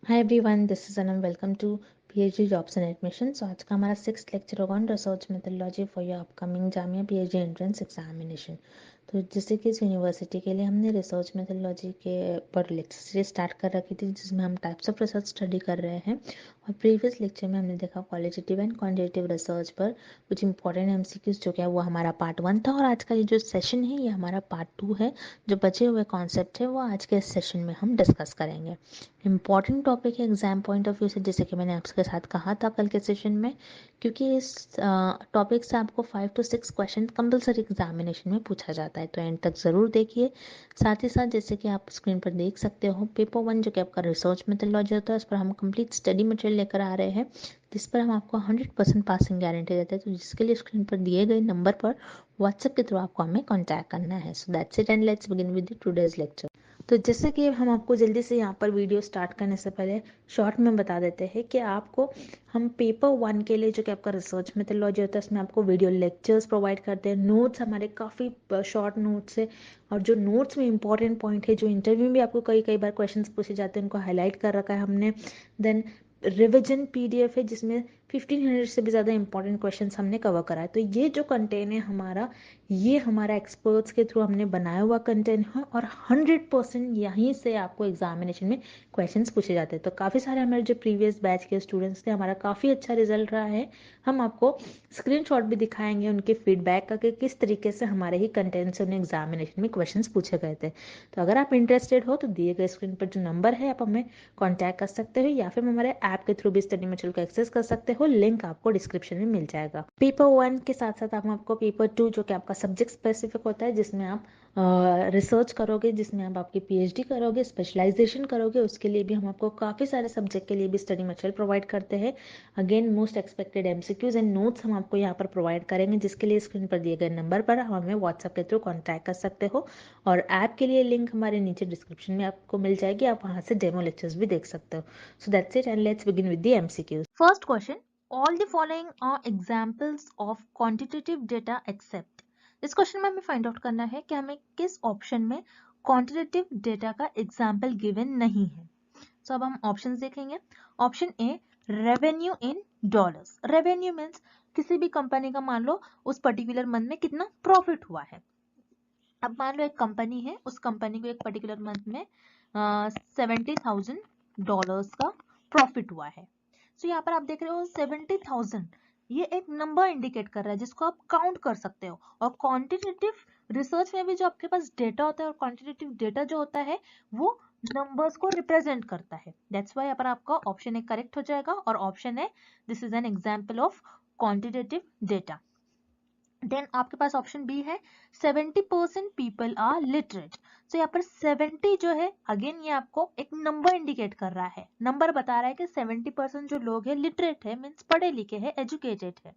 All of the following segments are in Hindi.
Hi everyone, this is Anam. Welcome to PhD jobs and admission. So आज का हमारा 6th लेक्चर होगा on research methodology for your upcoming Jamia PhD entrance examination. तो जिससे कि इस यूनिवर्सिटी के लिए हमने रिसर्च मेथोडोलॉजी के पर लेक्चर सीरीज स्टार्ट कर रखी थी, जिसमें हम टाइप्स ऑफ रिसर्च स्टडी कर रहे हैं। और प्रीवियस लेक्चर में हमने देखा क्वालिटेटिव एंड क्वांटिटेटिव रिसर्च पर कुछ इंपॉर्टेंट एमसीक्यूज, जो क्या वो हमारा पार्ट 1 था। और आज का ये जो सेशन है ये हमारा पार्ट 2 है। जो बचे हुए कॉन्सेप्ट है वो आज के इस सेशन में हम डिस्कस करेंगे। इम्पॉर्टेंट टॉपिक है एग्जाम पॉइंट ऑफ व्यू से, जैसे कि मैंने आपके साथ कहा था कल के सेशन में, क्योंकि इस टॉपिक से आपको 5 to 6 क्वेश्चन कंपलसरी एग्जामिनेशन में पूछा जाता है। तो एंड तक ज़रूर देखिए। साथ ही साथ जैसे कि आप स्क्रीन पर देख सकते हो, पेपर 1 जो कि आपका रिसर्च मेथोडोलॉजी होता है, उस पर हम कंप्लीट स्टडी मटेरियल लेकर आ रहे हैं, जिस पर हम आपको 100% पासिंग गारंटी देते हैं। तो जिसके लिए स्क्रीन पर दिए गए नंबर पर व्हाट्सएप के थ्रू आपको हमें कॉन्टैक्ट करना है। So that's it and let's begin with today's lecture. तो जैसे कि हम आपको जल्दी से यहाँ पर वीडियो स्टार्ट करने से पहले शॉर्ट में बता देते हैं कि आपको हम पेपर 1 के लिए, जो कि आपका रिसर्च मेथोडोलॉजी होता है, उसमें आपको वीडियो लेक्चर्स प्रोवाइड करते हैं। नोट्स हमारे काफ़ी शॉर्ट नोट्स है, और जो नोट्स में इंपॉर्टेंट पॉइंट है, जो इंटरव्यू में भी आपको कई कई बार क्वेश्चंस पूछे जाते हैं, उनको हाईलाइट कर रखा है हमने। देन रिविजन पीडीएफ है, जिसमें 1500 से भी ज़्यादा इंपॉर्टेंट क्वेश्चंस हमने कवर करा है। तो ये जो कंटेंट है हमारा, ये हमारा एक्सपर्ट्स के थ्रू हमने बनाया हुआ कंटेंट है, और 100% यहीं से आपको एग्जामिनेशन में क्वेश्चंस पूछे जाते हैं। तो काफ़ी सारे हमारे जो प्रीवियस बैच के स्टूडेंट्स थे, हमारा काफ़ी अच्छा रिजल्ट रहा है। हम आपको स्क्रीनशॉट भी दिखाएंगे उनके फीडबैक का, कि किस तरीके से हमारे ही कंटेंट से उन्हें एग्जामिनेशन में क्वेश्चंस पूछे गए थे। तो अगर आप इंटरेस्टेड हो तो दिए गए स्क्रीन पर जो नंबर है, आप हमें कॉन्टैक्ट कर सकते हो, या फिर हमारे ऐप के थ्रू भी स्टडी मटेरियल को एक्सेस कर सकते हो। लिंक आपको डिस्क्रिप्शन में मिल जाएगा। पेपर 1 के साथ साथ हम आपको पेपर 2, जो कि आपका सब्जेक्ट स्पेसिफिक होता है, जिसमें आप रिसर्च करोगे, जिसमें आप आपकी पीएचडी करोगे, स्पेशलाइजेशन करोगे, उसके लिए भी हम आपको काफ़ी सारे सब्जेक्ट के लिए भी स्टडी मटेरियल प्रोवाइड करते हैं। Again most expected MCQs and notes हम आपको यहाँ पर प्रोवाइड करेंगे, जिसके लिए स्क्रीन पर दिए गए नंबर पर हमें व्हाट्सएप के थ्रू कॉन्टैक्ट कर सकते हो। और ऐप के लिए लिंक हमारे नीचे डिस्क्रिप्शन में आपको मिल जाएगी, आप वहाँ से डेमो लेक्चर्स भी देख सकते हो। So that's it and let's begin with the MCQs. First question, all the following are examples of quantitative data except। इस क्वेश्चन में हमें फाइंड आउट करना है कि हमें किस ऑप्शन में क्वांटिटेटिव डेटा का एग्जाम्पल गिवन नहीं है। सो अब हम ऑप्शंस देखेंगे। Option A, revenue in dollars. Revenue means किसी भी कंपनी का मान लो उस पर्टिकुलर मंथ में कितना प्रॉफिट हुआ है। अब मान लो एक कंपनी है, उस कंपनी को एक पर्टिकुलर मंथ में $70,000 का प्रॉफिट हुआ है। सो यहाँ पर आप देख रहे हो 70,000, ये एक नंबर इंडिकेट कर रहा है जिसको आप काउंट कर सकते हो। और क्वांटिटेटिव रिसर्च में भी जो आपके पास डेटा होता है, और क्वांटिटेटिव डेटा जो होता है वो नंबर्स को रिप्रेजेंट करता है। दैट्स वाई यहाँ पर आपका ऑप्शन ए करेक्ट हो जाएगा, और option A, this is an example of quantitative data. Then आपके पास ऑप्शन बी है, 70% पीपल आर लिटरेट। तो यहाँ पर 70 जो है, अगेन ये आपको एक नंबर इंडिकेट कर रहा है, नंबर बता रहा है कि 70% जो लोग हैं लिटरेट है, मीन्स पढ़े लिखे हैं, एजुकेटेड है।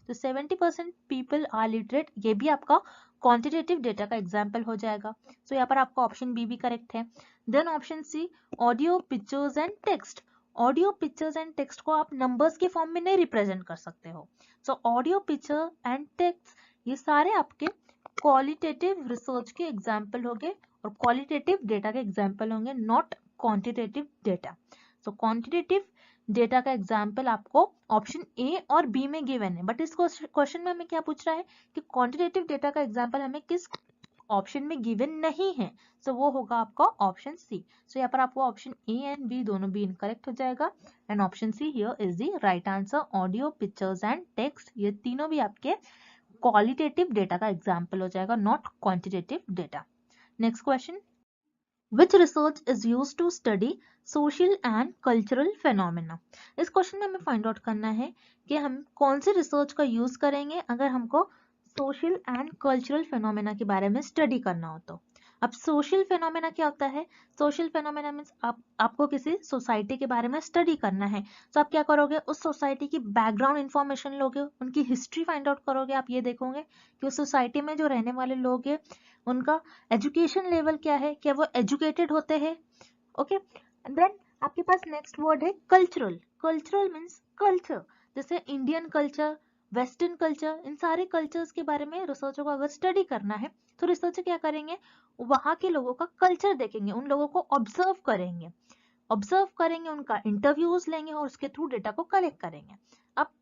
तो 70% पीपल आर लिटरेट, ये भी आपका क्वांटिटेटिव डेटा का एग्जाम्पल हो जाएगा। तो यहाँ पर आपका ऑप्शन बी भी करेक्ट है। Then option C, audio, pictures and text. Audio, pictures and text को आप नंबर्स के फॉर्म में नहीं रिप्रेजेंट कर सकते हो। So audio, picture and text, ये सारे आपके क्वालिटेटिव रिसर्च के एग्जाम्पल होंगे, और क्वालिटेटिव डेटा के एग्जाम्पल होंगे, not quantitative data. So quantitative data का एग्जाम्पल आपको ऑप्शन ए और बी में गिवन है, बट इस क्वेश्चन में हमें क्या पूछ रहा है कि क्वांटिटेटिव डेटा का एग्जाम्पल हमें किस ऑप्शन में गिवन नहीं है। सो वो होगा आपका ऑप्शन सी। सो यहाँ पर आपको ऑप्शन ए एंड बी दोनों भी इनकरेक्ट हो जाएगा, and option see here is the right answer. Audio, pictures and text, ये तीनों भी आपके क्वालिटेटिव डेटा का एग्जाम्पल हो जाएगा, not quantitative data. Next question, which research is use to study social and cultural phenomena. इस क्वेश्चन में हमें फाइंड आउट करना है कि हम कौन से रिसर्च का यूज करेंगे अगर हमको सोशल एंड कल्चरल फेनोमेना के बारे में स्टडी करना हो तो। अब सोशल फेनोमेना क्या होता है? सोशल फेनोमेना मीन्स आपको किसी सोसाइटी के बारे में स्टडी करना है, तो आप क्या करोगे, उस सोसाइटी की बैकग्राउंड इंफॉर्मेशन लोगे, उनकी हिस्ट्री फाइंड आउट करोगे। आप ये देखोगे कि उस सोसाइटी में जो रहने वाले लोग हैं उनका एजुकेशन लेवल क्या है, क्या वो एजुकेटेड होते हैं। ओके, देन आपके पास नेक्स्ट वर्ड है कल्चरल। कल्चरल मीन्स कल्चर, जैसे इंडियन कल्चर, वेस्टर्न कल्चर, इन सारे कल्चर्स के बारे में रिसर्चर को अगर स्टडी करना है तो रिसर्चर क्या करेंगे, वहां के लोगों का कल्चर देखेंगे, उन लोगों को ऑब्जर्व करेंगे, ऑब्जर्व करेंगे, उनका इंटरव्यूज लेंगे और उसके थ्रू डेटा को कलेक्ट करेंगे। अब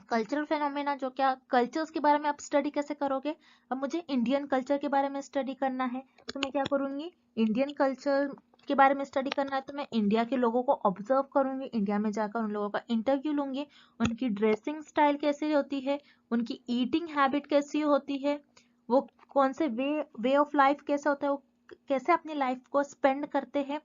कल्चरल फेनोमेना, जो क्या कल्चर्स के बारे में आप स्टडी कैसे करोगे, अब मुझे इंडियन कल्चर के बारे में स्टडी करना है तो मैं क्या करूंगी, इंडियन कल्चर के बारे में स्टडी करना है तो मैं इंडिया के लोगों को ऑब्जर्व करूंगी, इंडिया में जाकर उन लोगों का इंटरव्यू लूंगी, उनकी ड्रेसिंग स्टाइल कैसी होती है, उनकी ईटिंग हैबिट कैसी होती है, वो कौन से वे ऑफ लाइफ कैसा होता है, वो कैसे अपनी लाइफ को स्पेंड करते हैं,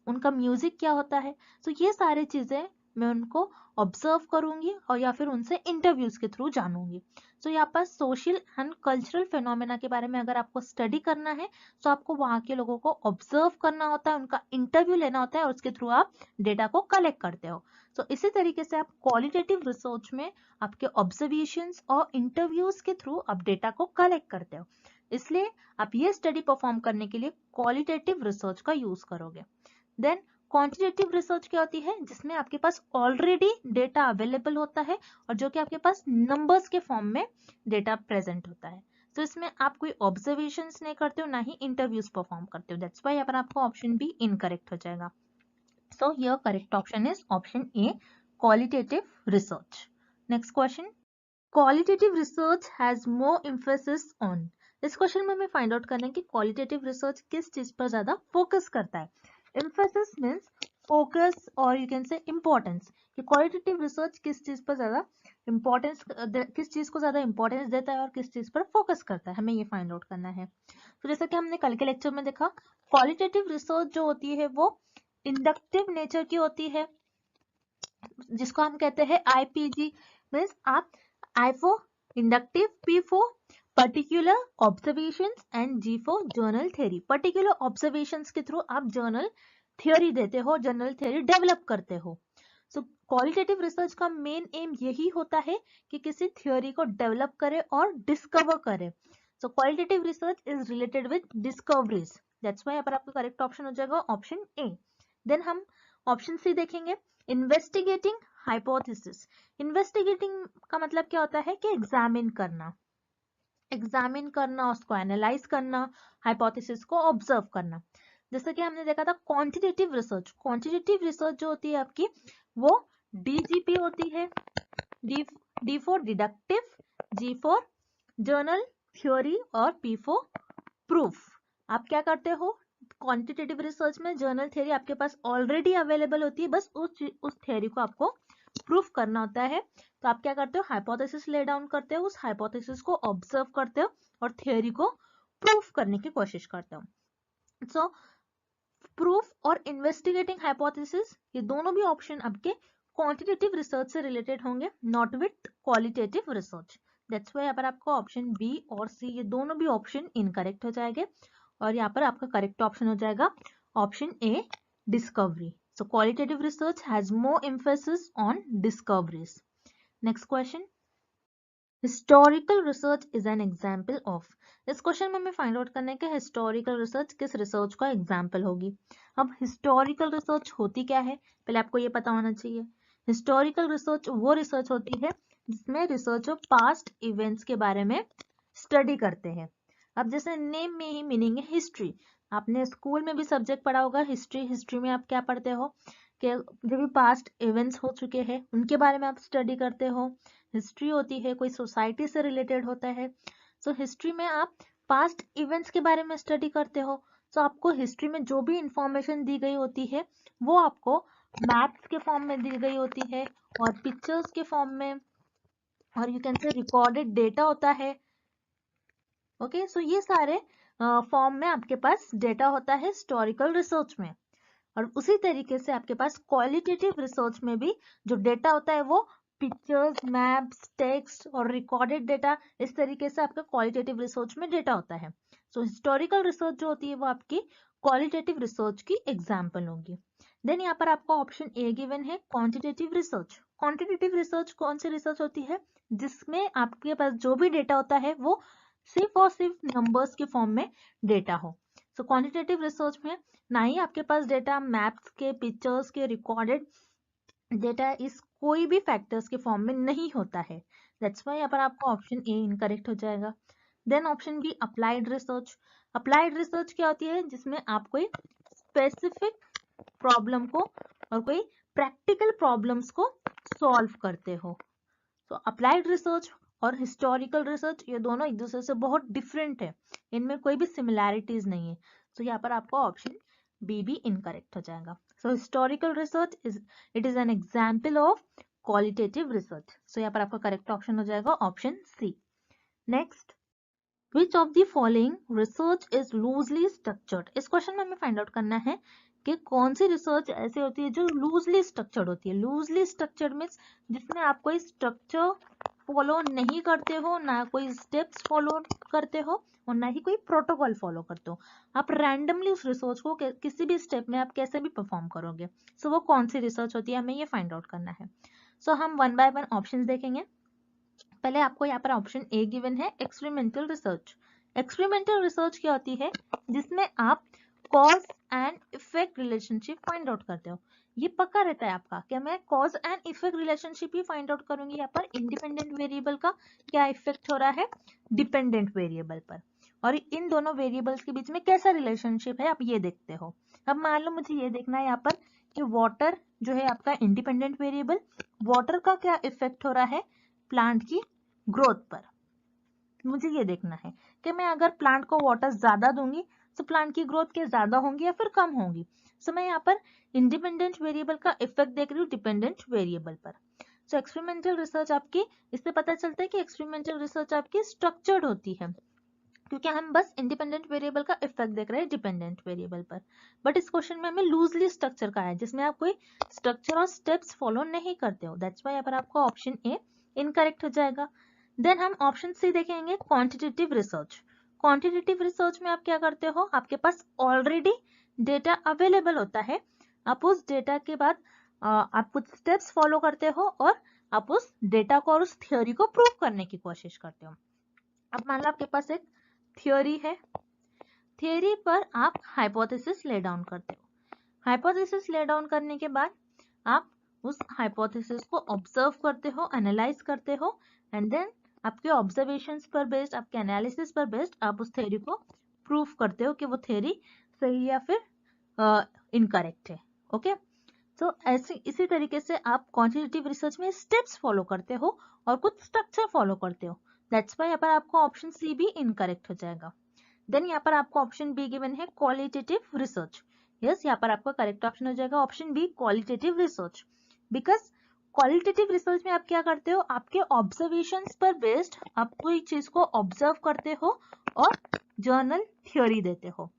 उनका म्यूजिक क्या होता है। तो ये सारी चीजें मैं उनको ऑब्जर्व करूंगी और या फिर उनसे इंटरव्यूज के थ्रू जानूंगी। तो यहाँ पर सोशल एंड कल्चरल फेनोमेना के बारे में अगर आपको स्टडी करना है तो आपको वहां के लोगों को ऑब्जर्व करना होता है, उनका इंटरव्यू लेना होता है और उसके थ्रू आप डेटा को कलेक्ट करते हो। तो इसी तरीके से आप क्वालिटेटिव रिसर्च में आपके ऑब्जर्वेशंस और इंटरव्यूज के थ्रू आप डेटा को कलेक्ट करते हो। इसलिए आप ये स्टडी परफॉर्म करने के लिए क्वालिटेटिव रिसर्च का यूज करोगे। देन क्वांटिटेटिव रिसर्च क्या होती है, जिसमें आपके पास ऑलरेडी डेटा अवेलेबल होता है और जो कि आपके पास नंबर्स के फॉर्म में डेटा प्रेजेंट होता है। तो इसमें आप कोई ऑब्जर्वेशंस नहीं करते हो, ना ही इंटरव्यूज परफॉर्म करते हो। दैट्स व्हाई यहाँ पर आपको ऑप्शन बी इनकरेक्ट हो जाएगा। So your correct option is option A, qualitative research. Next question, qualitative research has more emphasis on. इस क्वेश्चन में हमें फाइंड आउट करना है कि क्वालिटेटिव रिसर्च किस चीज पर ज्यादा फोकस करता है। एम्फेसिस मींस फोकस और यू कैन से इंपॉर्टेंस, कि क्वालिटेटिव रिसर्च किस चीज पर ज्यादा इंपॉर्टेंस, किस चीज को ज्यादा इंपॉर्टेंस देता है और किस चीज पर फोकस करता है, हमें ये फाइंड आउट करना है। तो जैसा कि हमने कल के लेक्चर में देखा, क्वालिटेटिव रिसर्च जो होती है वो इंडक्टिव नेचर की होती है, जिसको हम कहते हैं आईपीजी, मींस आप I for inductive, P for particular observations and G for general theory. Particular observations के थ्रू आप जर्नल थ्योरी देते हो, जर्नल थ्योरी डेवलप करते हो। सो क्वालिटेटिव रिसर्च का मेन एम यही होता है कि किसी थ्योरी को डेवलप करे और डिस्कवर करे। So qualitative research is related with discoveries. That's why यहाँ पर आपका करेक्ट ऑप्शन हो जाएगा ऑप्शन ए। देन हम ऑप्शन सी देखेंगे, इन्वेस्टिगेटिंग हाइपोथेसिस। इन्वेस्टिगेटिंग का मतलब क्या होता है कि एग्जामिन करना, उसको एनालाइज करना, हाइपोथेसिस को ऑब्जर्व करना। जैसे कि हमने देखा था क्वांटिटेटिव रिसर्च, क्वांटिटेटिव रिसर्च जो होती है आपकी वो डीजीपी होती है, D for deductive, G for general theory और पी फॉर प्रूफ। आप क्या करते हो, क्वांटिटेटिव रिसर्च में जर्नल थ्योरी आपके पास ऑलरेडी अवेलेबल होती है, बस उस थ्योरी को आपको प्रूफ करना होता है। तो आप क्या करते हो, हाइपोथेसिस ले डाउन करते हो, उस हाइपोथेसिस को ऑब्जर्व करते हो और थ्योरी को प्रूफ करने की कोशिश करते हो। सो प्रूफ और इन्वेस्टिगेटिंग हाइपोथेसिस, ये दोनों भी ऑप्शन आपके क्वांटिटेटिव रिसर्च से रिलेटेड होंगे, not with qualitative research. That's why यहाँ पर आपको ऑप्शन बी और सी ये दोनों भी ऑप्शन इनकरेक्ट हो जाएंगे और यहाँ पर आपका करेक्ट ऑप्शन हो जाएगा option A, discovery. So qualitative research has more emphasis on discoveries. Next question. Historical research is an example of. इस क्वेश्चन में हमें फाइंड आउट करना है कि हिस्टोरिकल रिसर्च किस रिसर्च का एग्जाम्पल होगी। अब हिस्टोरिकल रिसर्च होती क्या है, पहले आपको ये पता होना चाहिए। हिस्टोरिकल रिसर्च वो रिसर्च होती है जिसमें रिसर्चर पास्ट इवेंट्स के बारे में स्टडी करते हैं। अब जैसे नेम में ही मीनिंग है हिस्ट्री, आपने स्कूल में भी सब्जेक्ट पढ़ा होगा हिस्ट्री। हिस्ट्री में आप क्या पढ़ते हो कि जो भी पास्ट इवेंट्स हो चुके हैं उनके बारे में आप स्टडी करते हो। हिस्ट्री होती है कोई सोसाइटी से रिलेटेड होता है। सो हिस्ट्री में आप पास्ट इवेंट्स के बारे में स्टडी करते हो। सो आपको हिस्ट्री में जो भी इंफॉर्मेशन दी गई होती है वो आपको मैप्स के फॉर्म में दी गई होती है और पिक्चर्स के फॉर्म में, और you can say recorded data होता है। ओके, सो ये सारे फॉर्म में आपके पास डेटा होता है हिस्टोरिकल रिसर्च में। और उसी तरीके से आपके पास क्वालिटेटिव रिसर्च में भी जो डेटा होता है वो पिक्चर्स, मैप्स, टेक्स्ट और रिकॉर्डेड डेटा, इस तरीके से आपका क्वालिटेटिव रिसर्च में डेटा होता है। सो हिस्टोरिकल रिसर्च जो होती है वो आपकी क्वालिटेटिव रिसर्च की एग्जाम्पल होगी। देन यहाँ पर आपको ऑप्शन ए गिवन है क्वांटिटेटिव रिसर्च। क्वांटिटेटिव रिसर्च कौन सी रिसर्च होती है, जिसमें आपके पास जो भी डेटा होता है वो सिर्फ और सिर्फ नंबर्स के फॉर्म में डेटा हो। सो क्वांटिटेटिव रिसर्च में ना ही आपके पास डेटा मैप्स के, पिक्चर्स के, रिकॉर्डेड डेटा इस कोई भी फैक्टर्स के फॉर्म में नहीं होता है। दैट्स व्हाई यहाँ पर आपका ऑप्शन ए इनकरेक्ट हो जाएगा। Then option B applied research. Applied research क्या होती है, जिसमें आप कोई स्पेसिफिक प्रॉब्लम को और कोई प्रैक्टिकल प्रॉब्लम्स को सॉल्व करते हो। तो अप्लाइड रिसर्च और हिस्टोरिकल रिसर्च ये दोनों एक दूसरे से बहुत डिफरेंट है, इनमें कोई भी सिमिलैरिटीज नहीं है। तो यहाँ पर आपका ऑप्शन बी भी इनकरेक्ट हो जाएगा। So historical research it is an example of qualitative research. So यहाँ पर आपका करेक्ट ऑप्शन हो जाएगा option C. Next, which of the following research is loosely structured. इस क्वेश्चन में हमें फाइंड आउट करना है कि कौन सी रिसर्च ऐसी होती है जो लूजली स्ट्रक्चर्ड होती है। लूजली स्ट्रक्चर्ड मीन्स जिसमें आप कोई स्ट्रक्चर फॉलो नहीं करते हो, ना कोई स्टेप्स फॉलो करते हो और ना ही कोई प्रोटोकॉल फॉलो करते हो। आप रैंडमली उस रिसर्च को किसी भी स्टेप में आप कैसे भी परफॉर्म करोगे। सो वो कौन सी रिसर्च होती है, हमें ये फाइंड आउट करना है। सो हम वन बाय वन ऑप्शंस देखेंगे। पहले आपको यहाँ पर ऑप्शन ए गिवन है, एक्सपेरिमेंटल रिसर्च। एक्सपेरिमेंटल रिसर्च क्या होती है, जिसमें आप cause and effect relationship find out करते हो। ये पक्का रहता है आपका कि मैं cause and effect relationship he find out करूंगी। यहाँ पर इंडिपेंडेंट वेरिएबल का क्या इफेक्ट हो रहा है डिपेंडेंट वेरिएबल पर, और इन दोनों वेरिएबल्स के बीच में कैसा रिलेशनशिप है आप ये देखते हो। अब मान लो मुझे ये देखना है यहाँ पर कि वाटर जो है आपका इंडिपेंडेंट वेरिएबल, वाटर का क्या इफेक्ट हो रहा है प्लांट की ग्रोथ पर। मुझे ये देखना है कि मैं अगर प्लांट को वाटर ज्यादा दूंगी तो प्लांट की ग्रोथ क्या ज्यादा होंगी या फिर कम होंगी। सो मैं यहाँ पर इंडिपेंडेंट वेरिएबल का इफेक्ट देख रही हूँ डिपेंडेंट वेरिएबल पर। सो एक्सपेरिमेंटल रिसर्च आपकी, इससे पता चलता है कि एक्सपेरिमेंटल रिसर्च आपकी स्ट्रक्चर्ड होती है, क्योंकि हम बस इंडिपेंडेंट वेरिएबल का इफेक्ट देख रहे हैं डिपेंडेंट वेरिएबल पर। बट इस क्वेश्चन में हमें लूजली स्ट्रक्चर का है, जिसमें आप कोई स्ट्रक्चर और स्टेप्स फॉलो नहीं करते हो। दैट्स व्हाई यहाँ पर आपका ऑप्शन ए इनकरेक्ट हो जाएगा। देन हम ऑप्शन सी देखेंगे, क्वांटिटेटिव रिसर्च। क्वांटिटेटिव रिसर्च में आप क्या करते हो, आपके पास ऑलरेडी डेटा अवेलेबल होता है, आप उस डेटा के बाद आप कुछ स्टेप्स फॉलो करते हो और आप उस डेटा को और उस थ्योरी को प्रूव करने की कोशिश करते हो। अब मान लो आपके पास एक थ्योरी है, थ्योरी पर आप हाइपोथेसिस ले डाउन करते हो। हाइपोथेसिस ले डाउन करने के बाद आप उस हाइपोथेसिस को ऑब्जर्व करते हो, एनालाइज करते हो, एंड देन आपके ऑब्जर्वेशंस पर बेस्ड, आपके एनालिसिस पर बेस्ड आप उस थ्योरी को प्रूफ करते हो कि वो थ्योरी सही या फिर इनकरेक्ट है। ओके, तो ऐसे इसी तरीके से आप क्वांटिटेटिव रिसर्च में स्टेप्स फॉलो करते हो और कुछ स्ट्रक्चर फॉलो करते हो। दैट्स व्हाई यहाँ पर आपको ऑप्शन सी भी इनकरेक्ट हो जाएगा। देन यहाँ पर आपको ऑप्शन बी गिवन है क्वालिटेटिव रिसर्च। यस, यहाँ पर आपका करेक्ट ऑप्शन हो जाएगा option B qualitative research. Because qualitative research में आप क्या करते हो, आपके ऑब्जर्वेशंस पर बेस्ड आप कोई चीज को ऑब्जर्व करते हो और जर्नल थ्योरी देते हो।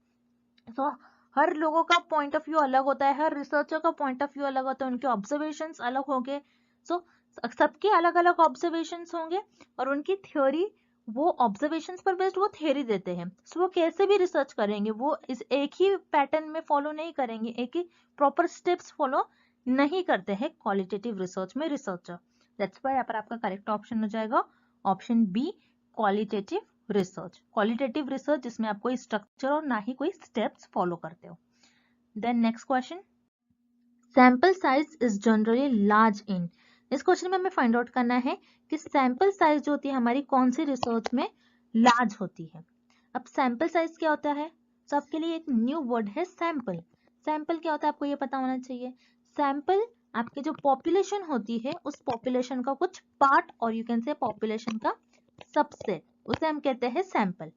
तो हर लोगों का पॉइंट ऑफ व्यू अलग होता है, हर रिसर्चर का पॉइंट ऑफ व्यू अलग होता है, उनके ऑब्जर्वेशंस अलग होंगे। सो सबके अलग अलग ऑब्जर्वेशंस होंगे और उनकी थ्योरी, वो ऑब्जर्वेशंस पर बेस्ड वो थ्योरी देते हैं। सो वो कैसे भी रिसर्च करेंगे, वो इस एक ही पैटर्न में फॉलो नहीं करेंगे, एक ही प्रॉपर स्टेप्स फॉलो नहीं करते हैं क्वालिटेटिव रिसर्च में रिसर्चर। दैट्स व्हाई यहाँ पर आपका करेक्ट ऑप्शन हो जाएगा option B qualitative research. Qualitative research जिसमें आप कोई स्ट्रक्चर और ना ही कोई स्टेप्स फॉलो करते हो। Then next question, sample size is generally large in. इस क्वेश्चन में हमें फाइंड आउट करना है कि सैंपल साइज जो होती है हमारी कौन सी रिसर्च में लार्ज होती है। अब सैंपल साइज क्या होता है, तो आपके लिए एक न्यू वर्ड है सैंपल। सैंपल क्या होता है आपको ये पता होना चाहिए। सैंपल आपकी जो पॉपुलेशन होती है उस पॉपुलेशन का कुछ पार्ट, और यू कैन से पॉपुलेशन का सबसेट, उसे हम कहते हैं सैंपल।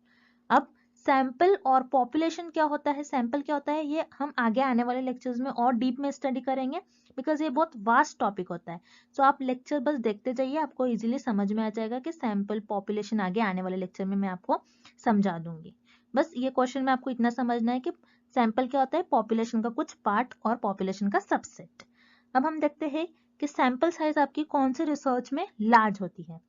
अब सैंपल और पॉपुलेशन क्या होता है, सैंपल क्या होता है, ये हम आगे आने वाले लेक्चर्स में और डीप में स्टडी करेंगे, बिकॉज ये बहुत वास्ट टॉपिक होता है। तो आप लेक्चर बस देखते जाइए, आपको इजीली समझ में आ जाएगा कि सैंपल पॉपुलेशन आगे आने वाले लेक्चर में मैं आपको समझा दूंगी। बस ये क्वेश्चन में आपको इतना समझना है कि सैंपल क्या होता है, पॉपुलेशन का कुछ पार्ट और पॉपुलेशन का सबसेट। अब हम देखते हैं कि सैंपल साइज आपकी कौन सी रिसर्च में लार्ज होती है।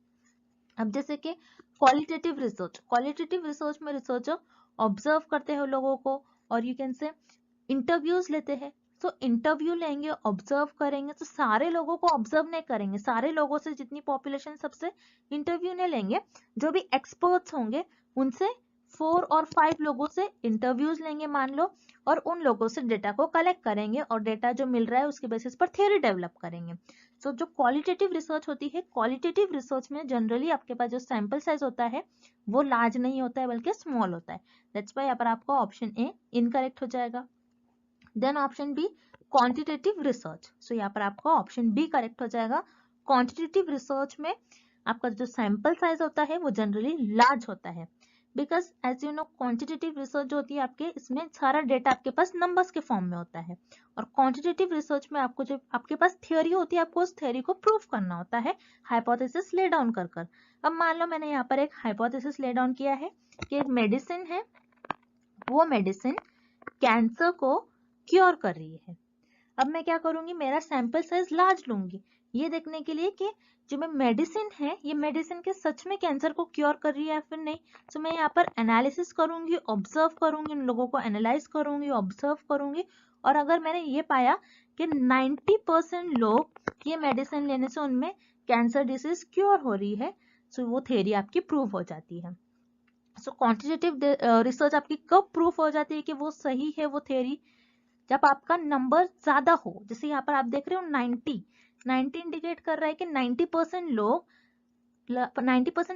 अब जैसे कि क्वालिटेटिव रिसर्च, क्वालिटेटिव रिसर्च में रिसर्चर ऑब्जर्व करते हैं लोगों को और यू कैन से इंटरव्यूज लेते हैं। तो इंटरव्यू लेंगे, ऑब्जर्व करेंगे, तो सारे लोगों को ऑब्जर्व नहीं करेंगे, सारे लोगों से जितनी पॉपुलेशन सबसे इंटरव्यू नहीं लेंगे, जो भी एक्सपर्ट्स होंगे उनसे 4 और 5 लोगों से इंटरव्यूज लेंगे मान लो, और उन लोगों से डेटा को कलेक्ट करेंगे और डेटा जो मिल रहा है उसके बेसिस पर थ्योरी डेवलप करेंगे। तो जो क्वालिटेटिव रिसर्च होती है, क्वालिटेटिव रिसर्च में जनरली आपके पास जो सैंपल साइज होता है वो लार्ज नहीं होता है बल्कि स्मॉल होता है। दैट्स व्हाई यहाँ पर आपका ऑप्शन ए इनकरेक्ट हो जाएगा। Then option B quantitative research. So यहाँ पर आपका ऑप्शन बी करेक्ट हो जाएगा। क्वांटिटेटिव रिसर्च में आपका जो सैंपल साइज होता है वो जनरली लार्ज होता है, because as you know quantitative research जो होती है आपके, इसमें सारा डेटा आपके पास नंबर्स के फॉर्म में होता है, और क्वांटिटेटिव रिसर्च में आपको जो आपके पास थियोरी होती है, आपको उस थियोरी को प्रूव करना होता है हाइपोथेसिस ले डाउन कर कर। अब मान लो मैंने यहाँ पर एक हाइपोथेसिस ले डाउन किया है कि एक मेडिसिन है, वो मेडिसिन कैंसर को क्योर कर रही है। अब मैं क्या करूंगी, मेरा सैंपल साइज लार्ज लूंगी ये देखने के लिए कि जो मैं मेडिसिन है, ये मेडिसिन के सच में कैंसर को क्योर कर रही है या फिर नहीं। तो मैं यहाँ पर एनालिसिस करूंगी, ऑब्जर्व करूंगी, उन लोगों को एनालाइज करूंगी, ऑब्जर्व करूंगी, और अगर मैंने ये पाया कि 90% लोग ये मेडिसिन लेने से उनमें कैंसर डिसीज क्योर हो रही है, तो वो थ्योरी आपकी प्रूव हो जाती है। सो क्वांटिटेटिव रिसर्च आपकी कब प्रूफ हो जाती है कि वो सही है वो थ्योरी, जब आपका नंबर ज्यादा हो। जैसे यहाँ पर आप देख रहे हो 90 इंडिकेट कर रहा है कि 90%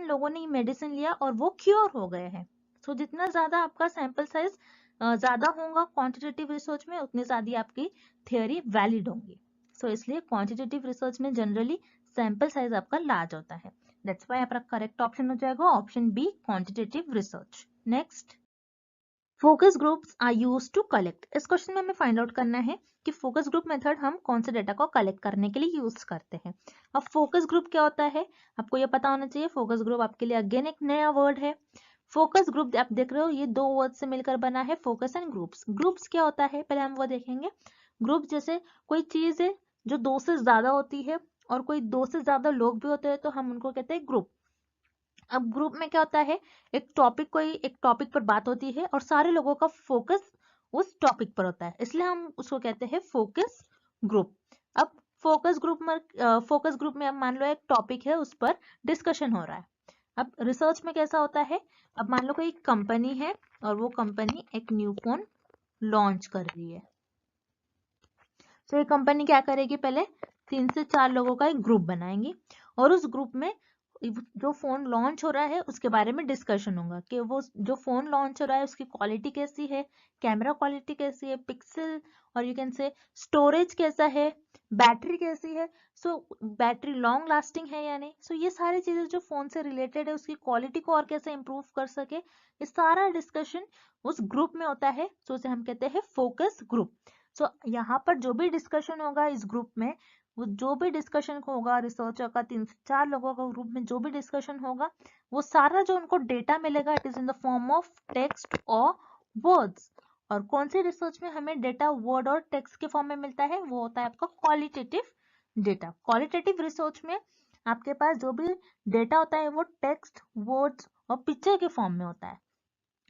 लोगों ने मेडिसिन लिया और वो क्योर हो गए हैं। सो जितना ज्यादा आपका सैंपल साइज ज्यादा होगा क्वांटिटेटिव रिसर्च में, उतनी ज्यादा आपकी थियोरी वैलिड होंगी। सो इसलिए क्वांटिटेटिव रिसर्च में जनरली सैंपल साइज आपका लार्ज होता है। दैट्स व्हाई आपका करेक्ट ऑप्शन हो जाएगा option B quantitative research. Next, focus groups are used to collect. इस क्वेश्चन में हमें फाइंड आउट करना है कि फोकस ग्रुप मेथड हम कौन से डेटा को कलेक्ट करने के लिए यूज करते हैं। अब फोकस ग्रुप क्या होता है आपको ये पता होना चाहिए। फोकस ग्रुप आपके लिए अगेन एक नया वर्ड है। फोकस ग्रुप आप देख रहे हो ये दो वर्ड से मिलकर बना है, फोकस एंड ग्रुप्स। ग्रुप्स क्या होता है पहले हम वो देखेंगे। ग्रुप जैसे कोई चीज है जो दो से ज्यादा होती है और कोई दो से ज्यादा लोग भी होते हैं तो हम उनको कहते हैं ग्रुप। अब ग्रुप में क्या होता है, एक टॉपिक पर बात होती है और सारे लोगों का फोकस उस टॉपिक पर होता है, इसलिए हम उसको कहते हैं फोकस ग्रुप। अब फोकस ग्रुप में अब मान लो एक टॉपिक है उस पर डिस्कशन हो रहा है। अब रिसर्च में कैसा होता है, अब मान लो कोई कंपनी है और वो कंपनी एक न्यू फोन लॉन्च कर रही है। तो ये कंपनी क्या करेगी, पहले 3 से 4 लोगों का एक ग्रुप बनाएंगी और उस ग्रुप में जो फोन लॉन्च हो रहा है उसके बारे में डिस्कशन होगा कि वो जो फोन लॉन्च हो रहा है उसकी क्वालिटी कैसी है, कैमरा क्वालिटी कैसी है, पिक्सल और यू कैन से स्टोरेज कैसा है, बैटरी कैसी है, सो बैटरी लॉन्ग लास्टिंग है या नहीं। सो ये सारी चीजें जो फोन से रिलेटेड है, उसकी क्वालिटी को और कैसे इंप्रूव कर सके, ये सारा डिस्कशन उस ग्रुप में होता है। सो उसे हम कहते हैं फोकस ग्रुप। सो यहाँ पर जो भी डिस्कशन होगा इस ग्रुप में, वो जो भी डिस्कशन होगा रिसर्चर का 3 से 4 लोगों का ग्रुप में जो भी डिस्कशन होगा, वो सारा जो उनको डेटा मिलेगा it is in the form of text और वर्ड्स। और कौन सी रिसर्च में हमें डेटा वर्ड और टेक्स्ट के फॉर्म में मिलता है, वो होता है आपका क्वालिटेटिव डेटा। क्वालिटेटिव रिसर्च में आपके पास जो भी डेटा होता है वो टेक्स्ट, वर्ड्स और पिक्चर के फॉर्म में होता है।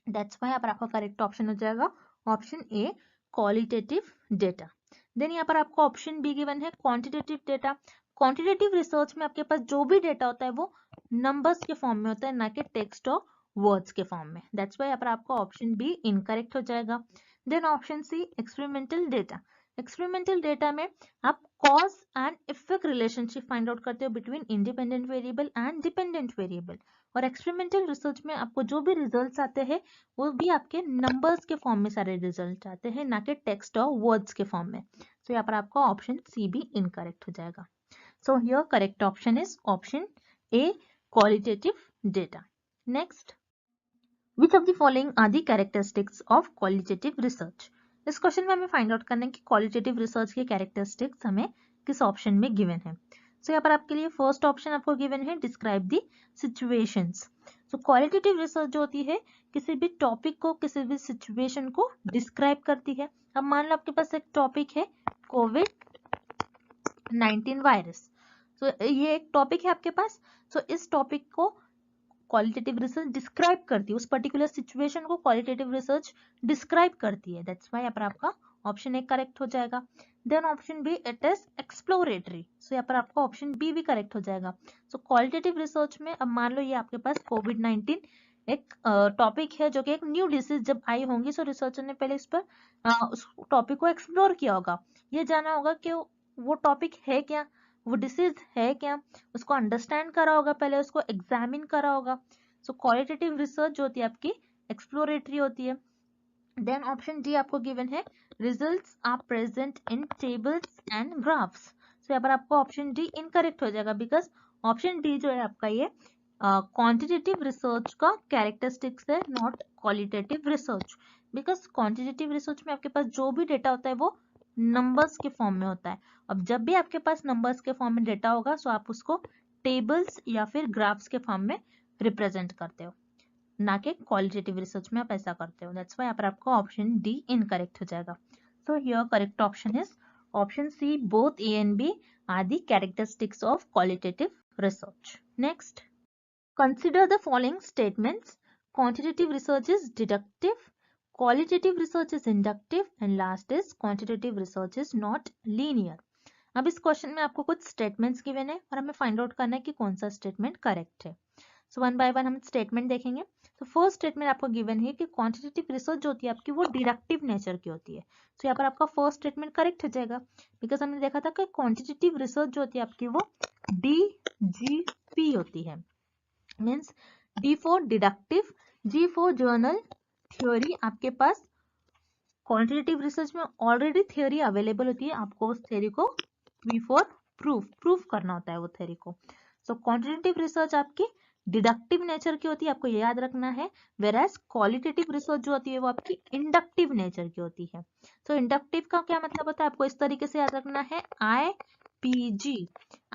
दैट्स व्हाई यहाँ पर आपका करेक्ट ऑप्शन हो जाएगा option A qualitative data. Then यहाँ पर आपको ऑप्शन बी गिवन है क्वांटिटेटिव डेटा। क्वांटिटेटिव रिसर्च में आपके पास जो भी डेटा होता है वो नंबर्स के फॉर्म में होता है, ना कि टेक्स्ट और वर्ड्स के फॉर्म में। दैट्स व्हाई यहाँ पर आपका ऑप्शन बी इनकरेक्ट हो जाएगा। Then option C experimental data. Experimental data में आप cause and effect relationship find out करते हो between independent variable and dependent variable. और एक्सपेरिमेंटल रिसर्च में आपको जो भी रिजल्ट्स आते हैं वो भी आपके नंबर्स के फॉर्म में सारे रिजल्ट आते हैं, ना कि टेक्स्ट और वर्ड्स के फॉर्म में। तो यहाँ पर आपका ऑप्शन सी भी इनकरेक्ट हो जाएगा। So here correct option is option A qualitative data. Next, which of the following are the characteristics of qualitative research. इस क्वेश्चन में हमें फाइंड आउट करना है कि क्वालिटेटिव रिसर्च के कैरेक्टरिस्टिक्स हमें किस ऑप्शन में गिवन है। सो यहाँ पर आपके लिए फर्स्ट ऑप्शन आपको गिवन है describe the situations. So qualitative research जो होती है किसी भी टॉपिक को, किसी भी सिचुएशन को डिस्क्राइब करती है। अब मान लो आपके पास एक टॉपिक है कोविड-19 वायरस। तो ये एक टॉपिक है आपके पास। सो इस टॉपिक को क्वालिटेटिव रिसर्च डिस्क्राइब करती है, उस पर्टिकुलर सिचुएशन को क्वालिटेटिव रिसर्च डिस्क्राइब करती है। दैट्स व्हाई यहाँ पर आपका ऑप्शन ए करेक्ट हो जाएगा। Then option B it is exploratory. So यहाँ पर आपका ऑप्शन बी भी करेक्ट हो जाएगा। सो क्वालिटेटिव रिसर्च में अब मान लो ये आपके पास कोविड-19 एक टॉपिक है जो कि एक न्यू डिसीज जब आई होंगी, सो रिसर्चर ने पहले इस पर उस टॉपिक को एक्सप्लोर किया होगा, ये जाना होगा कि वो टॉपिक है क्या, वो डिसीज है क्या, उसको अंडरस्टैंड करा होगा, पहले उसको एग्जामिन करा होगा। सो क्वालिटेटिव रिसर्च जो होती है आपकी एक्सप्लोरेटरी होती है। देन ऑप्शन डी आपको गिवन है results are present in tables and graphs. So यहाँ पर आपको ऑप्शन डी इनकरेक्ट हो जाएगा, बिकॉज ऑप्शन डी जो है आपका ये क्वांटिटेटिव रिसर्च का कैरेक्टरिस्टिक्स है, not qualitative research. Because quantitative research में आपके पास जो भी डेटा होता है वो नंबर्स के फॉर्म में होता है। अब जब भी आपके पास नंबर्स के फॉर्म में डेटा होगा, सो आप उसको टेबल्स या फिर ग्राफ्स के फॉर्म में रिप्रेजेंट करते हो, ना कि क्वालिटेटिव रिसर्च में आप ऐसा करते हो। दैट्स व्हाई यहाँ पर आपको ऑप्शन डी इनकरेक्ट हो जाएगा। So here correct option is option C, both A and B are the characteristics of qualitative research. Next, consider the following statements. Quantitative research is deductive, qualitative research is inductive, and last is quantitative research is not linear. अब इस क्वेश्चन में आपको कुछ स्टेटमेंट्स गिवन है और हमें फाइंड आउट करना है कि कौन सा स्टेटमेंट करेक्ट है। सो वन बाय वन हम स्टेटमेंट देखेंगे। तो फर्स्ट स्टेटमेंट आपको गिवन है कि क्वांटिटेटिव रिसर्च जो होती है आपकी वो डिडक्टिव नेचर की होती है। तो यहाँ पर आपका फर्स्ट स्टेटमेंट करेक्ट हो जाएगा, बिकॉज हमने देखा था कि क्वांटिटेटिव रिसर्च जो होती है आपकी वो DGP होती है, means D for deductive, G for general theory. आपके पास क्वांटिटेटिव रिसर्च में ऑलरेडी थ्योरी अवेलेबल होती है, आपको उस थ्योरी को P फॉर प्रूफ करना होता है वो थ्योरी को। सो क्वांटिटेटिव रिसर्च आपकी डिडक्टिव नेचर की होती है, आपको ये याद रखना है। वेराज क्वालिटेटिव रिसर्च जो होती है वो आपकी इंडक्टिव नेचर की होती है। सो इंडक्टिव का क्या मतलब होता है आपको इस तरीके से याद रखना है, IPG,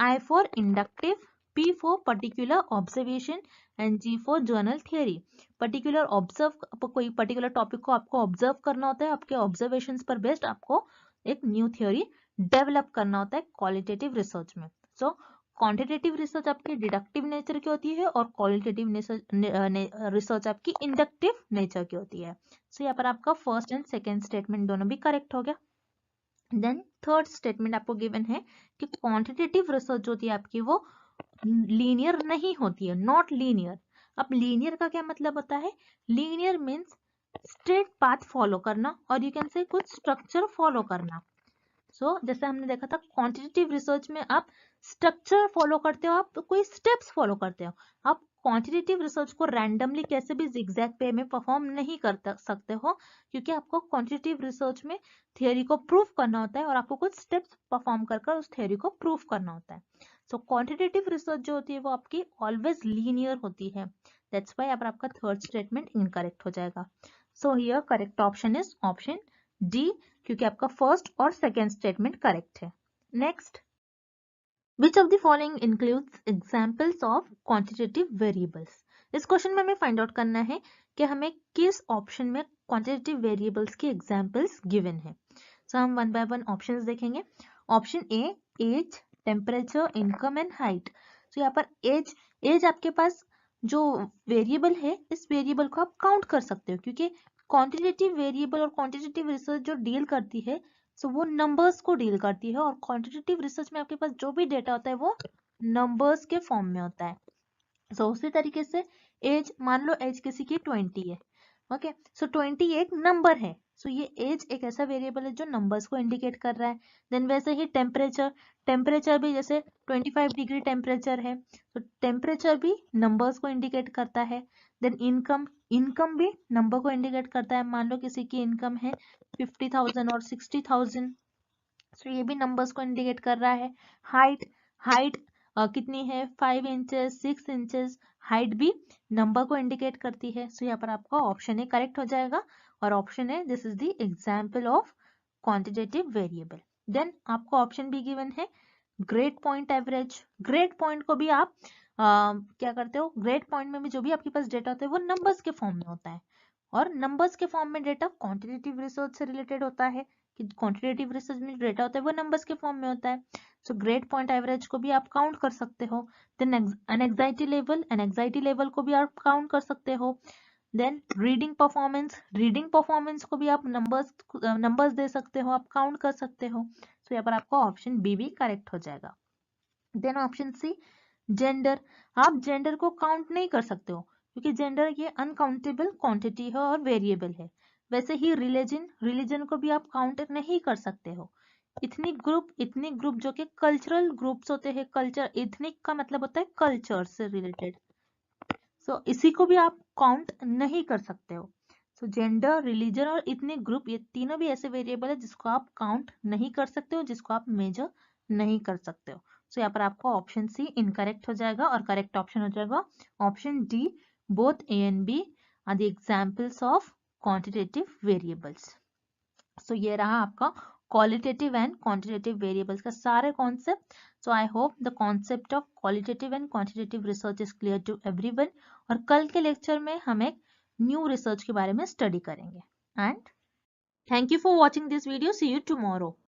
I for inductive, P for particular observation and G for journal theory. Particular observe, कोई पर्टिकुलर टॉपिक को आपको ऑब्जर्व करना होता है, आपके ऑब्जर्वेशंस पर बेस्ड आपको एक न्यू थ्योरी डेवलप करना होता है क्वालिटेटिव रिसर्च में। सो क्वांटिटेटिव रिसर्च आपकी डिडक्टिव नेचर की होती है और क्वालिटेटिव रिसर्च आपकी इंडक्टिव नेचर की होती है। सो यहाँ पर आपका फर्स्ट एंड सेकेंड स्टेटमेंट दोनों भी करेक्ट हो गया। देन थर्ड स्टेटमेंट आपको गिवन है कि क्वांटिटेटिव रिसर्च जो होती है आपकी वो लीनियर नहीं होती है, नॉट लीनियर। अब लीनियर का क्या मतलब होता है? Linear means straight path follow करना, और यू कैन से कुछ स्ट्रक्चर फॉलो करना। सो जैसे हमने देखा था क्वांटिटेटिव रिसर्च में आप स्ट्रक्चर फॉलो करते हो, आप कोई स्टेप्स फॉलो करते हो। आप क्वांटिटेटिव रिसर्च को रैंडमली कैसे भी जिगजैग वे में परफॉर्म नहीं कर सकते हो, क्योंकि आपको क्वांटिटेटिव रिसर्च में थियरी को प्रूफ करना होता है और आपको कुछ स्टेप्स परफॉर्म कर उस थियरी को प्रूफ करना होता है। सो क्वांटिटेटिव रिसर्च जो होती है वो आपकी ऑलवेज लीनियर होती है। दैट्स व्हाई अब आपका थर्ड स्टेटमेंट इनकरेक्ट हो जाएगा। So here correct option is option D, क्योंकि आपका फर्स्ट और सेकेंड स्टेटमेंट करेक्ट है। Next, which of the following includes examples of quantitative variables. इस क्वेश्चन में हमें फाइंड आउट करना है कि हमें किस ऑप्शन में क्वांटिटेटिव वेरिएबल्स की एग्जांपल्स गिवन है। सो हम वन बाय वन ऑप्शंस देखेंगे। Option A, age, temperature, income and height. तो यहाँ पर एज आपके पास जो वेरिएबल है, इस वेरिएबल को आप काउंट कर सकते हो, क्योंकि क्वांटिटेटिव वेरिएबल और क्वांटिटेटिव रिसर्च जो डील करती है सो वो नंबर्स को डील करती है, और क्वांटिटेटिव रिसर्च में आपके पास जो भी डेटा होता है वो नंबर्स के फॉर्म में होता है। सो उसी तरीके से एज, मान लो एज किसी की 20 है, ओके, सो 20 एक नंबर है, सो ये एज एक ऐसा वेरिएबल है जो नंबर्स को इंडिकेट कर रहा है। देन वैसे ही टेम्परेचर भी जैसे 25 डिग्री टेम्परेचर है, तो टेम्परेचर भी नंबर्स को इंडिकेट करता है। देन इनकम भी नंबर को इंडिकेट करता है, मान लो किसी की इनकम है 50,000 और 60,000, सो ये भी नंबर्स को इंडिकेट कर रहा है। हाइट कितनी है, 5 इंचेस, 6 इंचेस, हाइट भी नंबर को इंडिकेट करती है। सो यहाँ पर आपका ऑप्शन ए करेक्ट हो जाएगा, और option A this is the example of quantitative variable. Then आपको ऑप्शन बी गिवन है grade point average. Grade point को भी आप क्या करते हो, ग्रेड पॉइंट में भी जो भी आपके पास डेटा होता है वो नंबर्स के फॉर्म में होता है, और नंबर्स के फॉर्म में डेटा क्वांटिटेटिव रिसर्च से रिलेटेड होता है, कि क्वांटिटेटिव रिसर्च में डेटा होता है वो नंबर्स के फॉर्म में होता है। सो ग्रेड पॉइंट एवरेज को भी आप काउंट कर सकते हो। देन एनएक्साइटी लेवल को भी आप काउंट कर सकते हो। देन रीडिंग परफॉर्मेंस को भी आप नंबर्स दे सकते हो, आप काउंट कर सकते हो। सो यहाँ पर आपका ऑप्शन बी भी करेक्ट हो जाएगा। देन ऑप्शन सी, जेंडर, आप जेंडर को काउंट नहीं कर सकते हो, क्योंकि जेंडर ये अनकाउंटेबल क्वांटिटी है और वेरिएबल है। वैसे ही रिलीजन को भी आप काउंट नहीं कर सकते हो। इथनिक ग्रुप जो कि कल्चरल ग्रुप्स होते हैं, कल्चर, इथनिक का मतलब होता है कल्चर से रिलेटेड, सो इसी को भी आप काउंट नहीं कर सकते हो। सो जेंडर, रिलीजन और इतने ग्रुप, ये तीनों भी ऐसे वेरिएबल है जिसको आप काउंट नहीं कर सकते हो, जिसको आप मेजर नहीं कर सकते हो। सो यहाँ पर आपको ऑप्शन सी इनकरेक्ट हो जाएगा और करेक्ट ऑप्शन हो जाएगा option D, both A and B are the examples of quantitative variables. So ये रहा आपका क्वालिटेटिव एंड क्वांटिटेटिव वेरिएबल्स का सारे concept. So I hope the concept of qualitative and quantitative research is clear to everyone. और कल के लेक्चर में हम एक न्यू रिसर्च के बारे में स्टडी करेंगे। And thank you for watching this video, see you tomorrow.